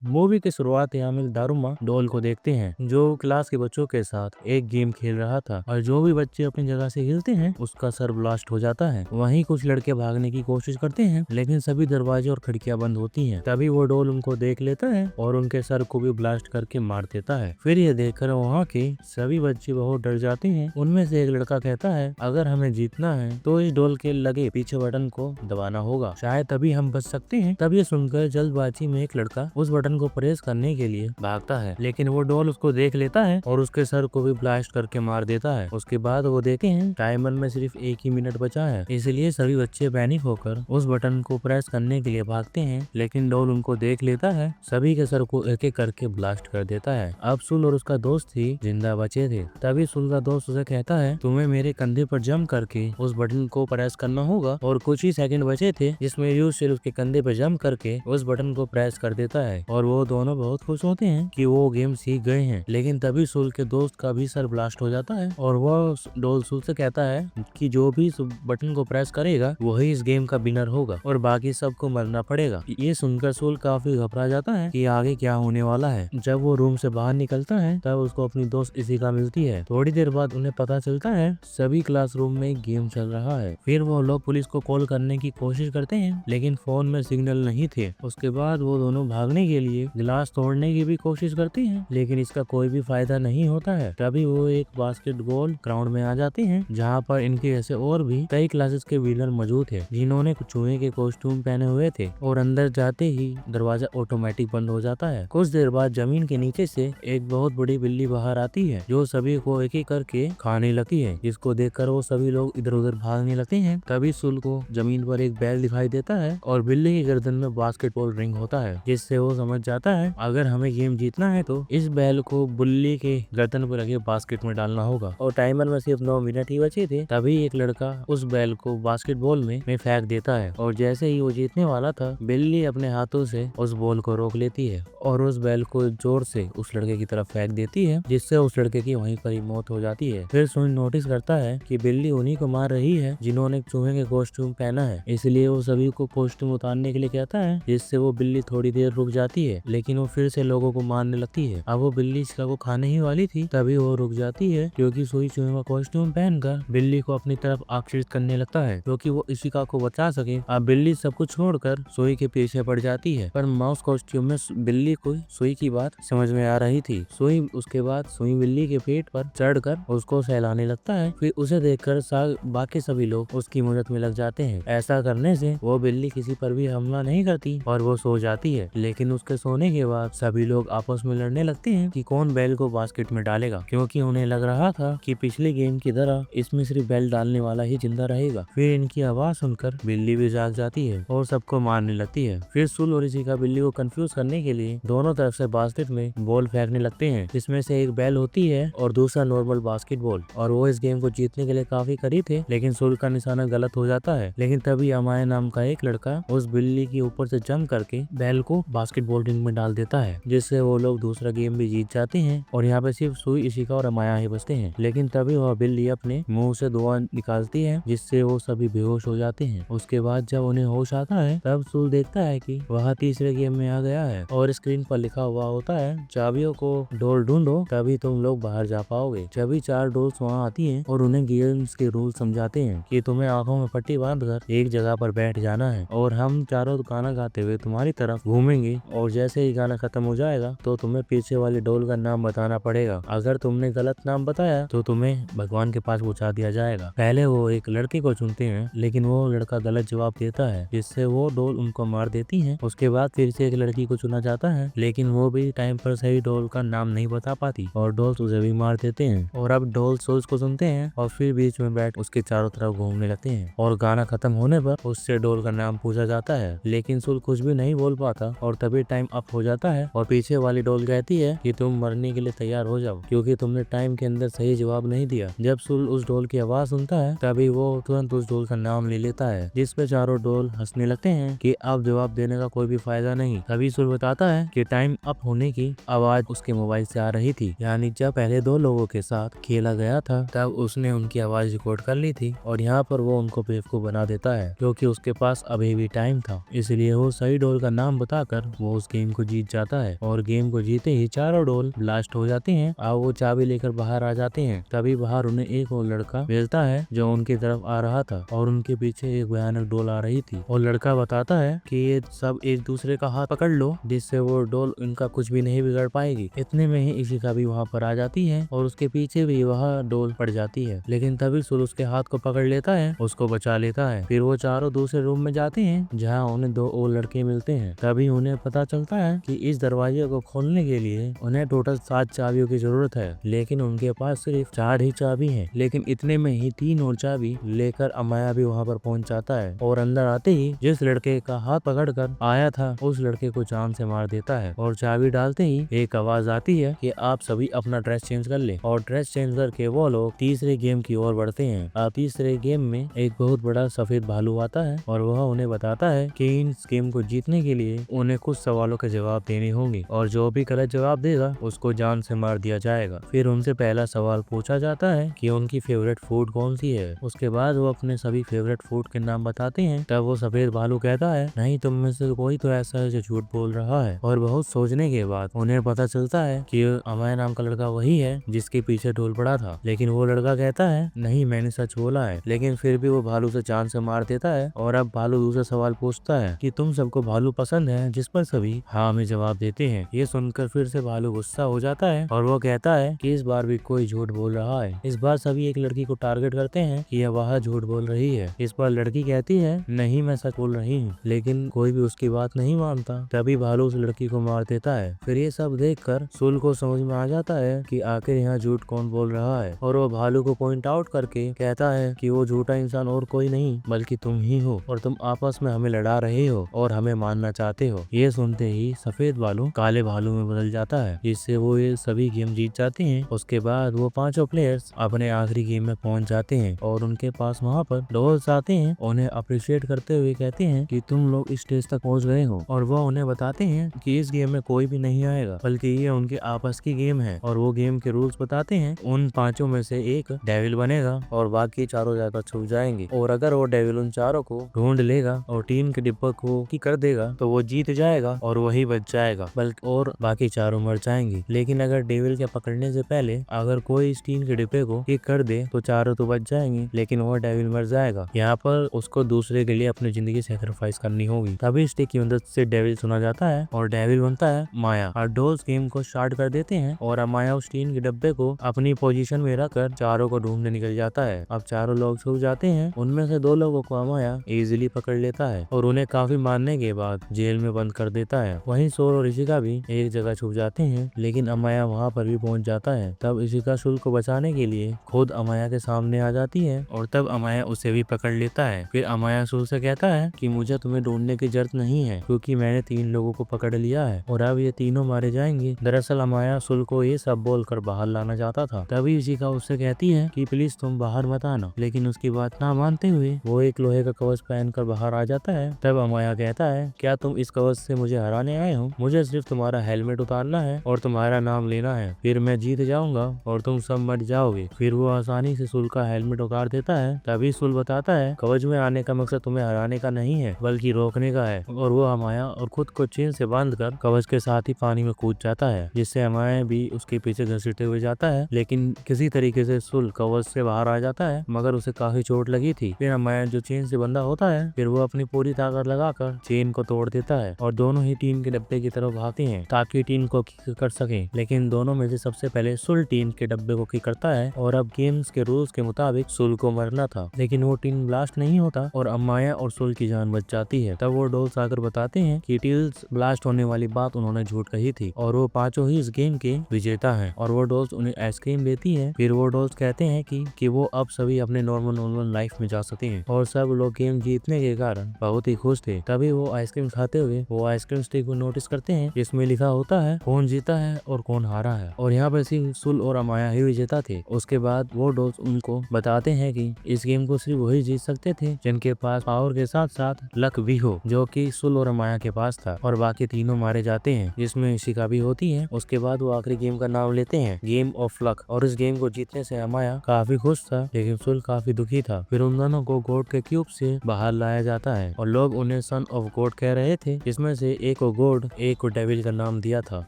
Movie की शुरुआत में हम एक दारूमा डॉल को देखते हैं जो क्लास के बच्चों के साथ एक गेम खेल रहा था और जो भी बच्चे अपनी जगह से हिलते हैं उसका सर ब्लास्ट हो जाता है। वहीं कुछ लड़के भागने की कोशिश करते हैं लेकिन सभी दरवाजे और खिड़कियां बंद होती हैं। तभी वो डॉल उनको देख लेता है और उनके सर को भी ब्लास्ट करके मार देता है। फिर ये देखकर वहाँ के सभी बच्चे बहुत डर जाते हैं। उनमें से एक लड़का कहता है अगर हमें जीतना है तो इस डॉल के लगे पीछे बटन को दबाना होगा, शायद तभी हम बच सकते हैं। तब ये सुनकर जल्दबाजी में एक लड़का उस बटन को प्रेस करने के लिए भागता है लेकिन वो डॉल उसको देख लेता है और उसके सर को भी ब्लास्ट करके मार देता है। उसके बाद वो देखते हैं टाइमर में सिर्फ 1 ही मिनट बचा है, इसलिए सभी बच्चे पैनिक होकर उस बटन को प्रेस करने के लिए भागते हैं लेकिन डॉल उनको देख लेता है, सभी के सर को एक एक करके ब्लास्ट कर देता है। अब सुल और उसका दोस्त ही जिंदा बचे थे। तभी सुल का दोस्त उसे कहता है तुम्हें मेरे कंधे पर जंप करके उस बटन को प्रेस करना होगा और कुछ ही सेकंड बचे थे जिसमें यूज सिर्फ उसके कंधे पर जंप करके उस बटन को प्रेस कर देता है और वो दोनों बहुत खुश होते हैं कि वो गेम सीख गए हैं। लेकिन तभी सुल के दोस्त का भी सर ब्लास्ट हो जाता है और वो डॉल सुल से कहता है कि जो भी इस बटन को प्रेस करेगा वही इस गेम का विनर होगा और बाकी सबको मरना पड़ेगा। ये सुनकर सुल काफी घबरा जाता है कि आगे क्या होने वाला है। जब वो रूम से बाहर निकलता है तब उसको अपनी दोस्त इशिका मिलती है। थोड़ी देर बाद उन्हें पता चलता है सभी क्लासरूम में एक गेम चल रहा है। फिर वो लोग पुलिस को कॉल करने की कोशिश करते हैं लेकिन फोन में सिग्नल नहीं थे। उसके बाद वो दोनों भागने के लिए गिलास तोड़ने की भी कोशिश करते हैं लेकिन इसका कोई भी फायदा नहीं होता है। तभी वो एक बास्केटबॉल ग्राउंड में आ जाते हैं जहाँ पर इनके जैसे और भी कई क्लासेस के विनर मौजूद थे जिन्होंने चूहे के कॉस्ट्यूम पहने हुए थे और अंदर जाते ही दरवाजा ऑटोमेटिक बंद हो जाता है। कुछ देर बाद जमीन के नीचे से एक बहुत बड़ी बिल्ली बाहर आती है जो सभी को एक एक करके खाने लगती है, जिसको देखकर वो सभी लोग इधर उधर भागने लगते हैं। तभी सुल को जमीन पर एक बैल दिखाई देता है और बिल्ली की गर्दन में बास्केटबॉल रिंग होता है, जिससे वो समझ जाता है अगर हमें गेम जीतना है तो इस बैल को बिल्ली के गर्दन पर लगे बास्केट में डालना होगा। और टाइमर में सिर्फ 9 मिनट ही बचे थे। तभी एक लड़का उस बैल को बास्केटबॉल में फेंक देता है और जैसे ही वो जीतने वाला था बिल्ली अपने हाथों से उस बॉल को रोक लेती है और उस बैल को जोर से उस लड़के की तरफ फेंक देती है, जिससे उस लड़के की वहीं पर ही मौत हो जाती है। फिर सुन नोटिस करता है कि बिल्ली उन्हीं को मार रही है जिन्होंने चूहे के कॉस्ट्यूम पहना है, इसलिए वो सभी को कॉस्ट्यूम उतारने के लिए कहता है, जिससे वो बिल्ली थोड़ी देर रुक जाती है लेकिन वो फिर से लोगों को मारने लगती है। अब वो बिल्ली इसका को खाने ही वाली थी तभी वो रुक जाती है क्योंकि सुई चूहे का कॉस्ट्यूम पहनकर बिल्ली को अपनी तरफ आकर्षित करने लगता है क्योंकि वो इशिका को बचा सके। अब बिल्ली सब कुछ छोड़कर सुई के पीछे पड़ जाती है पर माउस कॉस्ट्यूम में बिल्ली को सुई की बात समझ में आ रही थी। सुई उसके बाद सुई बिल्ली के पेट पर चढ़कर उसको सहलाने लगता है। फिर उसे देखकर बाकी सभी लोग उसकी मदद में लग जाते हैं। ऐसा करने से वो बिल्ली किसी पर भी हमला नहीं करती और वो सो जाती है। लेकिन उसके सोने के बाद सभी लोग आपस में लड़ने लगते हैं कि कौन बैल को बास्केट में डालेगा, क्योंकि उन्हें लग रहा था कि पिछले गेम की तरह इसमें सिर्फ बैल डालने वाला ही जिंदा रहेगा। फिर इनकी आवाज सुनकर बिल्ली भी जाग जाती है और सबको मारने लगती है। फिर सुल और इशिका बिल्ली को कंफ्यूज करने के लिए दोनों तरफ से बास्केट में बॉल फेंकने लगते हैं, जिसमें से एक बैल होती है और दूसरा नॉर्मल बास्केटबॉल। और वो इस गेम को जीतने के लिए काफी करीब थे लेकिन सुल का निशाना गलत हो जाता है। लेकिन तभी अमाया नाम का एक लड़का उस बिल्ली के ऊपर से जंप करके बैल को बास्केटबॉल रिंग में डाल देता है, जिससे वो लोग दूसरा गेम भी जीत जाते हैं और यहाँ पे सिर्फ सुई, इशिका और अमाया ही बचते हैं। लेकिन तभी वह बिल्ली अपने मुंह से धुआं निकालती है जिससे वो सभी बेहोश हो जाते हैं। उसके बाद जब उन्हें होश आता है तब सुल देखता है कि वह तीसरे गेम में आ गया है और स्क्रीन पर लिखा हुआ होता है चाबियों को डोर ढूंढो तभी तुम लोग बाहर जा पाओगे। सभी 4 डोर्स वहाँ आती हैं और उन्हें गेम्स के रूल समझाते हैं कि तुम्हें आंखों में पट्टी बांधकर एक जगह पर बैठ जाना है और हम चारों गाना गाते हुए तुम्हारी तरफ घूमेंगे और जैसे ही गाना खत्म हो जाएगा तो तुम्हें पीछे वाले डोल का नाम बताना पड़ेगा। अगर तुमने गलत नाम बताया तो तुम्हें भगवान के पास पहुंचा दिया जाएगा। पहले वो एक लड़के को चुनते हैं लेकिन वो लड़का गलत जवाब देता है जिससे वो डोल उनको मार देती है। उसके बाद फिर से एक लड़की को चुना जाता है लेकिन वो भी टाइम पर सही डोल का नाम नहीं बता पाती और डोल्स उसे भी मार देते हैं। और अब डोल सोल्स को सुनते हैं और फिर बीच में बैठ उसके चारों तरफ घूमने लगते हैं और गाना खत्म होने पर उससे डोल का नाम पूछा जाता है लेकिन सुल कुछ भी नहीं बोल पाता और तभी टाइम अप हो जाता है और पीछे वाली डोल कहती है कि तुम मरने के लिए तैयार हो जाओ क्योंकि तुमने टाइम के अंदर सही जवाब नहीं दिया। जब सुल उस डोल की आवाज सुनता है तभी वो तुरंत उस डोल का नाम ले लेता है, जिस पे चारों डोल हंसने लगते हैं कि अब जवाब देने का कोई भी फायदा नहीं। तभी सुल बताता है कि टाइम अप होने की आवाज उसके मोबाइल से आ रही थी, यानी जब पहले 2 लोगों के साथ खेला गया था तब उसने उनकी आवाज रिकॉर्ड कर ली थी और यहाँ पर वो उनको बेवकूफ बना देता है क्योंकि उसके पास अभी भी टाइम था, इसलिए वो सही डोल का नाम बताकर वो उस गेम को जीत जाता है और गेम को जीते ही चारों डोल ब्लास्ट हो जाते हैं। अब वो चाबी लेकर बाहर आ जाते हैं। तभी बाहर उन्हें एक और लड़का मिलता है जो उनकी तरफ आ रहा था और उनके पीछे एक भयानक डोल आ रही थी। और लड़का बताता है कि ये सब एक दूसरे का हाथ पकड़ लो, जिससे वो डोल इनका कुछ भी नहीं बिगड़ पाएगी। इतने में ही इशिका भी वहाँ पर आ जाती है और उसके पीछे भी वह डोल पड़ जाती है, लेकिन तभी सुल उसके हाथ को पकड़ लेता है, उसको बचा लेता है। फिर वो चारों दूसरे रूम में जाते हैं जहाँ उन्हें दो और लड़के मिलते हैं। तभी उन्हें पता चलता है कि इस दरवाजे को खोलने के लिए उन्हें टोटल 7 चाबियों की जरूरत है, लेकिन उनके पास सिर्फ 4 ही चाबी है। लेकिन इतने में ही 3 और चाबी लेकर अमाया भी वहाँ पर पहुँच जाता है और अंदर आते ही जिस लड़के का हाथ पकड़कर आया था उस लड़के को जान से मार देता है। और चाबी डालते ही एक आवाज आती है कि आप सभी अपना ड्रेस चेंज कर ले। और ड्रेस चेंज करके वो लोग तीसरे गेम की ओर बढ़ते हैं। अब तीसरे गेम में एक बहुत बड़ा सफेद भालू आता है और वह उन्हें बताता है कि इस गेम को जीतने के लिए उन्हें कुछ सवालों के जवाब देने होंगे और जो भी गलत जवाब देगा उसको जान से मार दिया जाएगा। फिर उनसे पहला सवाल पूछा जाता है कि उनकी फेवरेट फूड कौन सी है। उसके बाद वो अपने सभी फेवरेट फूड के नाम बताते हैं। तब वो सफेद भालू कहता है, नहीं तुम में से कोई तो ऐसा है जो झूठ बोल रहा है। और बहुत सोचने के बाद उन्हें पता चलता है कि अमय नाम का लड़का वही है जिसके पीछे ढोल पड़ा था। लेकिन वो लड़का कहता है, नहीं मैंने सच बोला है। लेकिन फिर भी वो भालू से जान से मार देता है। और अब भालू दूसरा सवाल पूछता है कि तुम सबको भालू पसंद है, जिस पर सभी हाँ में जवाब देते हैं। ये सुनकर फिर से भालू गुस्सा हो जाता है और वो कहता है कि इस बार भी कोई झूठ बोल रहा है। इस बार सभी एक लड़की को टारगेट करते हैं कि यह वह झूठ बोल रही है। इस पर लड़की कहती है, नहीं मैं सच बोल रही हूँ। लेकिन कोई भी उसकी बात नहीं मानता। तभी भालू उस लड़की को मार देता है। फिर ये सब देखकर सुल को समझ में आ जाता है कि आखिर यहाँ झूठ कौन बोल रहा है। और वो भालू को पॉइंट आउट करके कहता है कि वो झूठा इंसान और कोई नहीं बल्कि तुम ही हो और तुम आपस में हमें लड़ा रहे हो और हमें मारना चाहते हो। ये सुनते ही सफेद भालू काले भालू में बदल जाता है, जिससे वो ये सभी गेम जीत जाते हैं। उसके बाद वो पांचों प्लेयर्स अपने आखिरी गेम में पहुंच जाते हैं और उनके पास वहाँ पर डॉल्स आते हैं। उन्हें अप्रिशिएट करते हुए कहते हैं कि तुम लोग इस स्टेज तक पहुंच गए हो। और वो उन्हें बताते हैं कि इस गेम में कोई भी नहीं आएगा बल्कि ये उनके आपस की गेम है। और वो गेम के रूल्स बताते हैं। उन पांचों में से एक डेविल बनेगा और बाकी चारों जाकर छुप जाएंगे। और अगर वो डेविल उन चारों को ढूंढ लेगा और टीम के डिब्बे को की कर देगा तो वो जीत जाएगा और वही बच जाएगा, बल्कि और बाकी चारों मर जाएंगे। लेकिन अगर डेविल के पकड़ने से पहले अगर कोई इस टीम के डिब्बे को किक कर दे तो चारों तो बच जाएंगे, लेकिन वो डेविल मर जाएगा। यहाँ पर उसको दूसरे के लिए अपनी जिंदगी सेक्रीफाइस करनी होगी। तभी स्टिक की मदद से डेविल सुना जाता है और डेविल बनता है माया। और डोल्स गेम को स्टार्ट कर देते हैं और माया उस टीन के डब्बे को अपनी पोजीशन में रखकर चारों को ढूंढने निकल जाता है। अब चारों लोग छुप जाते हैं। उनमें से 2 लोगों को माया इजीली पकड़ लेता है और उन्हें काफी मारने के बाद जेल में बंद कर देता है। वहीं सोर और इशिका भी एक जगह छुप जाते हैं, लेकिन अमाया वहाँ पर भी पहुँच जाता है। तब इशिका सुल को बचाने के लिए खुद अमाया के सामने आ जाती है और तब अमाया उसे भी पकड़ लेता है। फिर अमाया सुल से कहता है कि मुझे तुम्हें ढूंढने की जरूरत नहीं है क्योंकि मैंने 3 लोगों को पकड़ लिया है और अब ये तीनों मारे जाएंगे। दरअसल अमाया सुल को ये सब बोलकर बाहर लाना चाहता था। तभी इशिका उससे कहती है कि प्लीज तुम बाहर मत आना, लेकिन उसकी बात ना मानते हुए वो एक लोहे का कवच पहनकर बाहर आ जाता है। तब अमाया कहता है, क्या तुम इस कवच से मुझे हराने आए हो? मुझे सिर्फ तुम्हारा हेलमेट उतारना है और तुम्हारा नाम लेना है, फिर मैं जीत जाऊंगा और तुम सब मर जाओगे। फिर वो आसानी से सुल का हेलमेट उतार देता है। तभी सुल बताता है, कवच में आने का मकसद तुम्हें हराने का नहीं है बल्कि रोकने का है। और वो अमाया और खुद को चेन से बांधकर कवच के साथ ही पानी में कूद जाता है, जिससे अमाया भी उसके पीछे घसीटते हुए जाता है। लेकिन किसी तरीके से सुल कवच से बाहर आ जाता है, मगर उसे काफी चोट लगी थी। फिर अमाया जो चेन से बंधा होता है, फिर वो अपनी पूरी ताकत लगाकर चेन को तोड़ देता है और दोनों ही टीन के डब्बे की तरफ भागते हैं ताकि टीन को किक कर सके। लेकिन दोनों में से सबसे पहले सुल टीन के डब्बे को किक करता है और अब गेम्स के रूल्स के मुताबिक सुल को मरना था, लेकिन वो टीन ब्लास्ट नहीं होता और अमाया और सुल की जान बच जाती है। तब वो डॉल्स आकर बताते हैं कि टील्स ब्लास्ट होने वाली बात उन्होंने झूठ कही थी और वो पांचों ही इस गेम के विजेता हैं। और वो डॉल्स उन्हें आइसक्रीम देती है। फिर वो डॉल्स कहते हैं कि वो अब सभी अपने नॉर्मल लाइफ में जा सकते हैं और सब लोग गेम जीतने के कारण बहुत ही खुश थे। तभी वो आइसक्रीम खाते हुए वो आइसक्रीम स्टिक को नोटिस करते हैं जिसमें लिखा होता है कौन जीता है और कौन हारा है, और यहाँ पर सिर्फ सुल और अमाया ही विजेता थे। उसके बाद वो डॉल्स उनको बताते हैं कि इस गेम को सिर्फ वही जीत सकते थे जिनके पास पावर के साथ साथ लक भी हो, जो कि सुल और अमाया के पास था, और बाकी तीनों मारे जाते हैं जिसमें इशिका भी होती है। उसके बाद वो आखिरी गेम का नाम लेते हैं गेम ऑफ लक, और इस गेम को जीतने से अमाया काफी खुश था लेकिन सुल काफी दुखी था। फिर उन दोनों को गॉड के क्यूब से बाहर लाया जाता है और लोग उन्हें सन ऑफ गॉड कह रहे थे, जिसमें से एक को गॉड, ए को डेविल का नाम दिया था।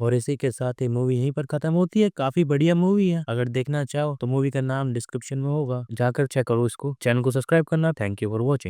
और इसी के साथ ये मूवी यहीं पर खत्म होती है। काफी बढ़िया मूवी है, अगर देखना चाहो तो मूवी का नाम डिस्क्रिप्शन में होगा, जाकर चेक करो इसको। चैनल को सब्सक्राइब करना। Thank you for watching.